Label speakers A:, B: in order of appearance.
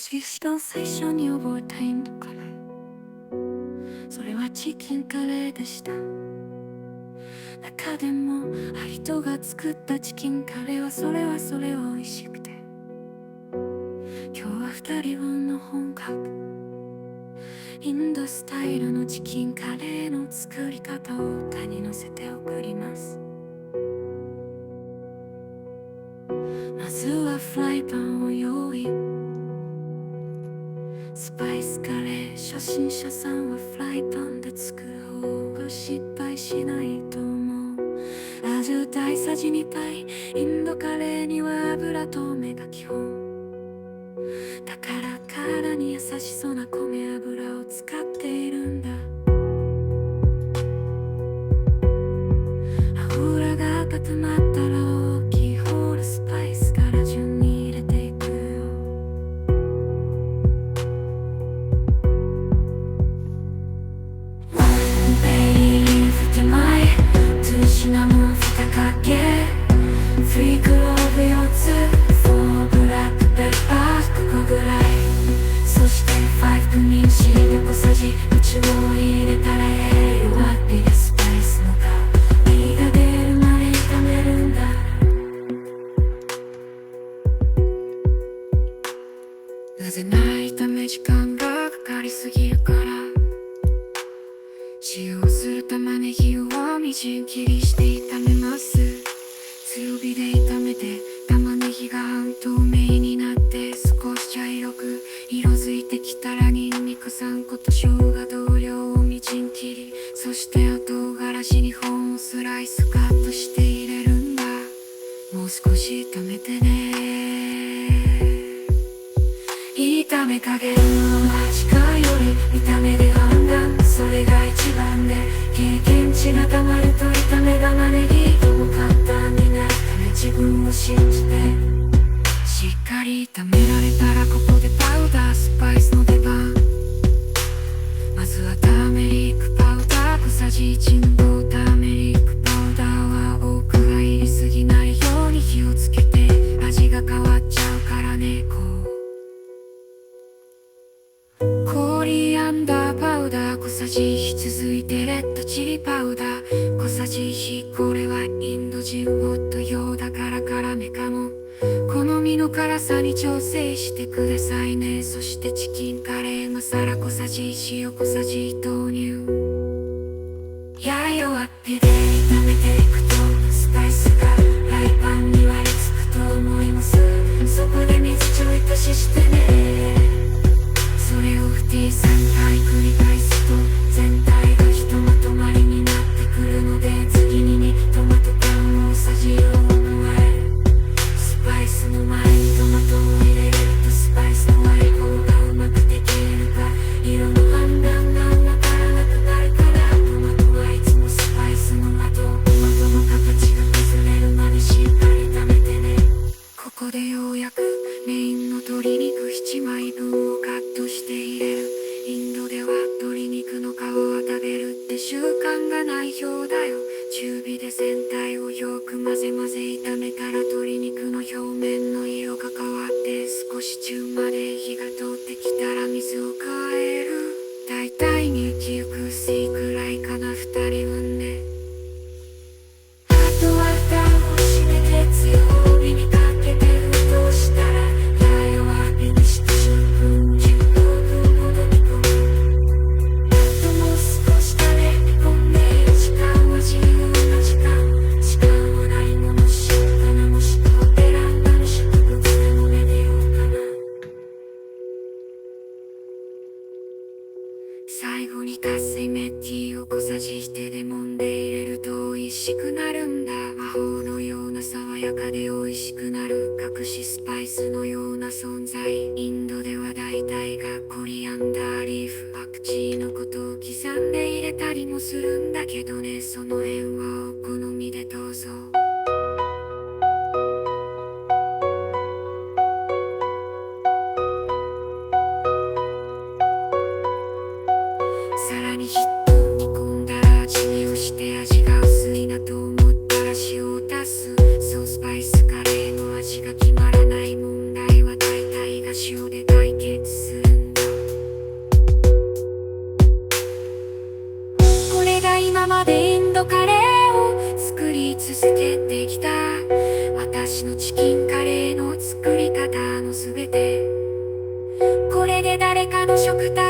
A: 一番最初に覚えたインドカレー、それはチキンカレーでした。中でも人が作ったチキンカレーはそれ美味しくて、今日は2人分の本格インドスタイルのチキンカレーの作り方を歌に乗せて送ります。まずはフライパンを用意。スパイスカレー初心者さんはフライパンで作る方が失敗しないと思う。味を大さじ2杯。インドカレーには油と目が基本だから、体に優しそうな米油を使っているんだ。油が固まったら大きいホールスパイスから順に入れていくよ。ベイリーフ手前、2シナモン2かけ、3クローブ4つ、4ブラックペッパー5個ぐらい、そして5クミンシード小さじ1を入れたら弱火でスパイスの香りが出るまで炒めるんだ。なぜなら炒め時間がかかりすぎるから。使用する玉ねぎをみじん切りして炒めます。強火で炒めて玉ねぎが半透明になって少し茶色く色づいてきたら、ニンニク3個と生姜同量をみじん切り、そして唐辛子2本をスライスカットして入れるんだ。もう少し炒めてね。炒め加減の味かより見た目で判断、それが一番で、経験値がたまると炒め玉ねぎとも簡単になるため、自分を信じてしっかり炒められたら、ここでパウダースパイスの出番。まずはターメリックパウダー小さじ1のターメリックパウダーは多く入りすぎないように気をつけて、味が変わっちゃうからね。コリアンダーパウダー小さじ1、続いてレッドチリパウダー小さじ1、これはインド人ホット用だから辛めかも。好みの辛さに調整してくださいね。そしてチキンカレーマサラ小さじ1、塩小さじ1投入。弱火で炒めていくとスパイスがフライパンに割り付くと思います。そこで水ちょい足ししてね。それを3回繰り返すと全体がひとまとまりになってくるので、次にトマト缶大さじ4を加える。スパイスの前にトマトを入れるとスパイスの割り方がうまくできるか、色の判断がわからなくなるから、トマトはいつもスパイスの的。トマトの形が崩れるまでしっかり炒めてね。ここでようやくメインの鶏肉7枚分をカットして入れる。インドでは鶏肉の皮を食べるって習慣がないようだよ。中火で全体をよく混ぜ炒めたら、鶏肉の表面の色が変わって少し中まで火が通ってきたら水を加える。だいたい煮き薄いくらいかな、2人分ね。あとは蓋を閉めて強火にかけて沸騰したら、弱火にして10分15分ほど煮込む。あともう少し垂れ込んで、時間は自由な時間はないものしようかな。もしくはベランダの植物でもめでようかな。最後にカスイメティーを小さじ1で揉んで入れると美味しくなるんだ。魔法のような爽やかで美味しくなる隠しスパイスのような存在。インドでは大体がコリアンダーリーフ、パクチーのことを刻んで入れたりもするんだけどね、その辺はお好みでどうぞ。さらに10分煮込んだら味見をして、味が薄いなと思ったら塩を足す。そう、スパイスカレーの味が決まらない問題は大体が塩で解決。全てこれで誰かの食卓